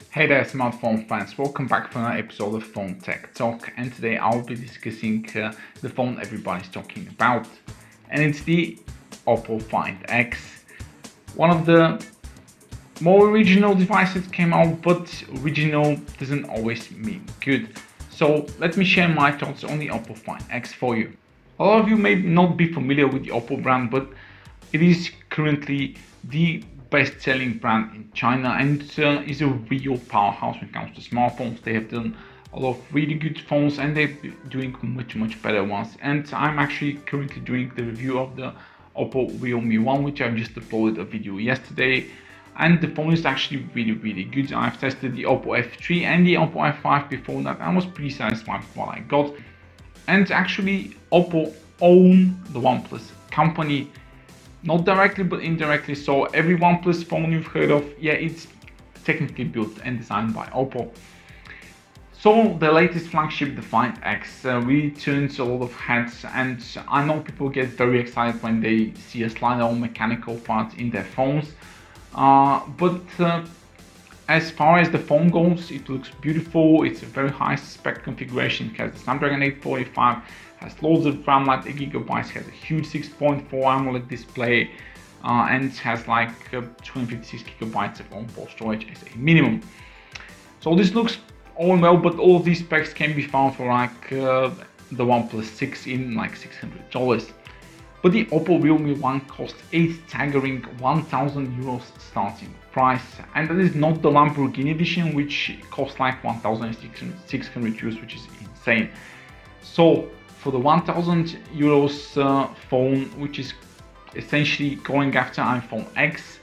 Hey there smartphone fans, welcome back for another episode of Phone Tech Talk, and today I'll be discussing the phone everybody's talking about, and it's the Oppo Find X. One of the more original devices came out, but original doesn't always mean good. So let me share my thoughts on the Oppo Find X for you. A lot of you may not be familiar with the Oppo brand, but it is currently the best-selling brand in China and is a real powerhouse when it comes to smartphones. They have done a lot of really good phones and they're doing much better ones. And I'm actually currently doing the review of the Oppo Realme One, which I've just uploaded a video yesterday. And the phone is actually really good. I've tested the Oppo F3 and the Oppo F5 before that. I was pretty satisfied with what I got. And actually, Oppo own the OnePlus company. Not directly, but indirectly. So every OnePlus phone you've heard of, yeah, it's technically built and designed by Oppo. So the latest flagship, the Find X, really turns a lot of heads, and I know people get very excited when they see a slider or mechanical parts in their phones. But as far as the phone goes, it looks beautiful. It's a very high spec configuration. It has the Snapdragon 845, has loads of RAM, like 8GB, has a huge 6.4 AMOLED display, and has like 256GB of onboard storage as a minimum. So this looks all well, but all of these specs can be found for like the OnePlus 6 in like $600. But the Oppo Realme One costs a staggering €1,000 starting price, and that is not the Lamborghini edition, which costs like €1,600, which is insane. So for the €1,000 phone, which is essentially going after iPhone X,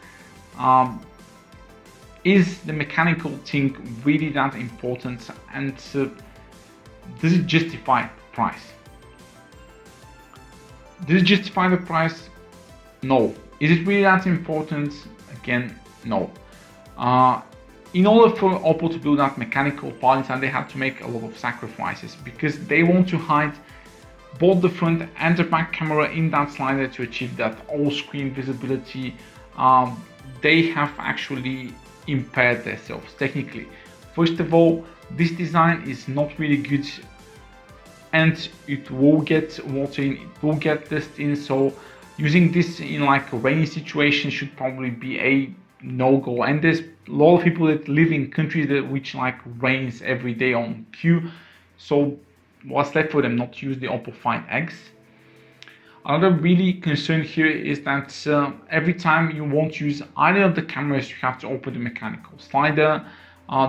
is the mechanical thing really that important, and does it justify the price? Does it justify the price? No. Is it really that important? Again, no. In order for Oppo to build that mechanical part inside, they had to make a lot of sacrifices because they want to hide both the front and the back camera in that slider to achieve that all-screen visibility. They have actually impaired themselves technically. First of all, this design is not really good, and it will get water in, it will get dust in, so using this in like a rainy situation should probably be a no-go. And there's a lot of people that live in countries that which like rains every day on cue, so what's left for them not to use the Oppo Find X? Another really concern here is that every time you want to use either of the cameras, you have to open the mechanical slider.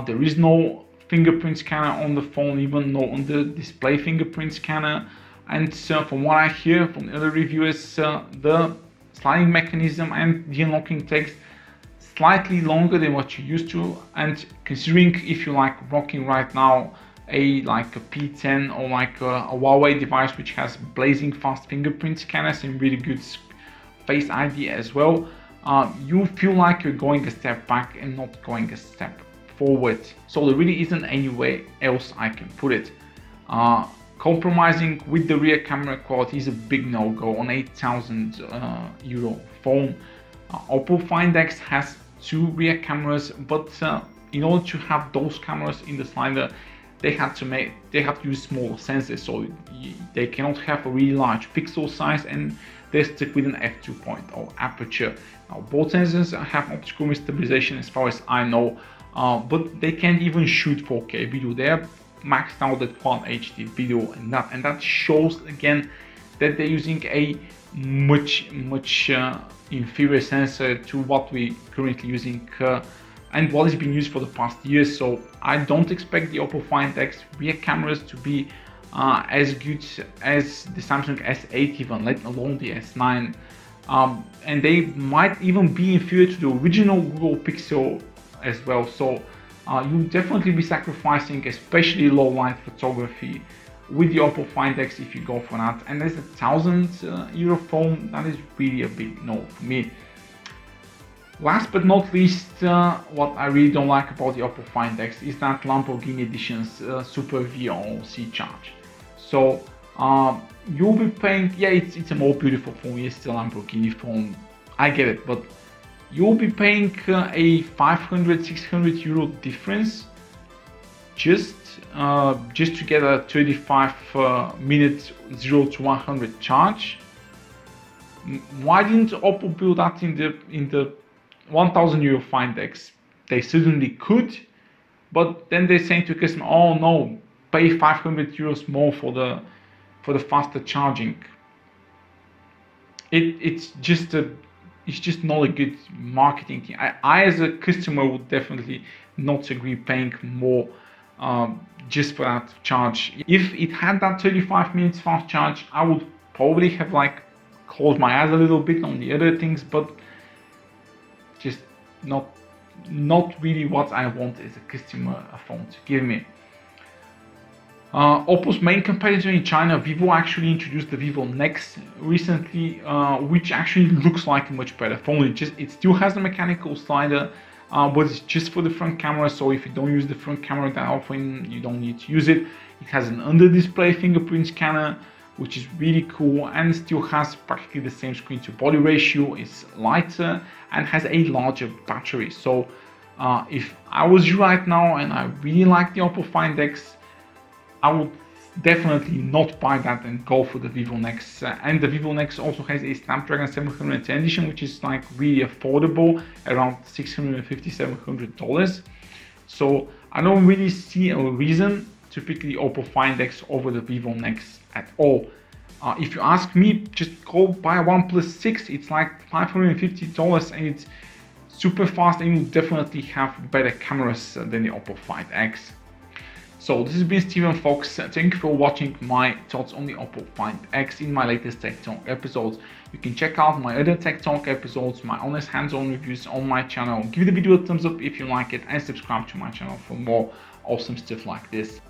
There is no fingerprint scanner on the phone, even no on the display fingerprint scanner. And from what I hear from the other reviewers, the sliding mechanism and the unlocking takes slightly longer than what you're used to. And considering if you're like rocking right now like a P10 or like a Huawei device which has blazing fast fingerprint scanners and really good Face ID as well, you feel like you're going a step back and not going a step forward. So there really isn't any way else I can put it. Compromising with the rear camera quality is a big no-go on €8,000 phone. Oppo Find X has two rear cameras, but in order to have those cameras in the slider, they have to use smaller sensors, so they cannot have a really large pixel size, and they're stuck with an f2.0 aperture. Now both sensors have optical stabilization as far as I know, but they can't even shoot 4K video. They're maxed out at Quad HD video, and that shows again that they're using a much inferior sensor to what we currently using and what has been used for the past years. So I don't expect the Oppo Find X rear cameras to be as good as the Samsung S8 even, let alone the S9, and they might even be inferior to the original Google Pixel as well. So you'll definitely be sacrificing especially low light photography with the Oppo Find X if you go for that, and as a €1,000 phone, that is really a big no for me. Last but not least, what I really don't like about the Oppo Find X is that Lamborghini Edition's Super VOC charge. So you'll be paying, yeah, it's a more beautiful phone, it's still a Lamborghini phone, I get it, but you'll be paying a 500-600 euro difference just to get a 35 minute 0 to 100 charge. Why didn't Oppo build that in the 1000 euro Find X? They certainly could, but then they're saying to the customer, oh no, pay 500 euros more for the faster charging. It's just not a good marketing thing. I as a customer would definitely not agree paying more just for that charge. If it had that 35 minutes fast charge, I would probably have like closed my eyes a little bit on the other things, but just not really what I want as a customer phone to give me. Oppo's main competitor in China, Vivo, actually introduced the Vivo Nex recently, which actually looks like a much better phone. It still has the mechanical slider, but it's just for the front camera, so if you don't use the front camera that often, you don't need to use it. It has an under-display fingerprint scanner, which is really cool, and still has practically the same screen to body ratio. It's lighter and has a larger battery. So if I was you right now and I really like the Oppo Find X, I would definitely not buy that and go for the Vivo Nex. And the Vivo Nex also has a Snapdragon 710 edition, which is like really affordable, around $650-700. So I don't really see a reason to pick the Oppo Find X over the Vivo Nex at all. If you ask me, just go buy a OnePlus 6. It's like $550 and it's super fast, and you definitely have better cameras than the Oppo Find X. So this has been Steven Fox. Thank you for watching my thoughts on the Oppo Find X in my latest Tech Talk episodes. You can check out my other Tech Talk episodes, my honest hands-on reviews on my channel. Give the video a thumbs up if you like it and subscribe to my channel for more awesome stuff like this.